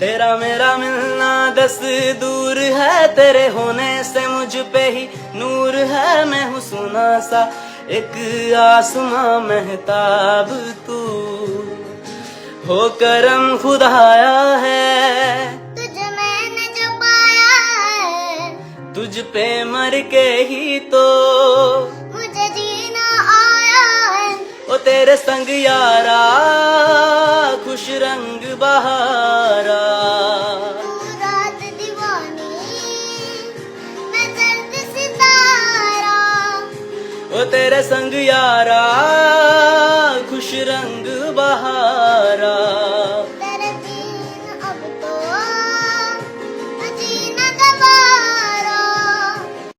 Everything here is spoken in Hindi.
तेरा मेरा मिलना 10 दूर है, तेरे होने से मुझ पे ही नूर है। मैं हूँ सोना सा एक आसमां महताब, तू हो करम खुदाया है। तुझ मैंने जो पाया है, तुझ पे मर के ही तो मुझे जीना आया है। ओ तेरे संग यारा खुश रंग बहारा। तू रात दीवानी, मैं दर्द सितारा। ओ तेरे संग यारा खुश रंग बहारा।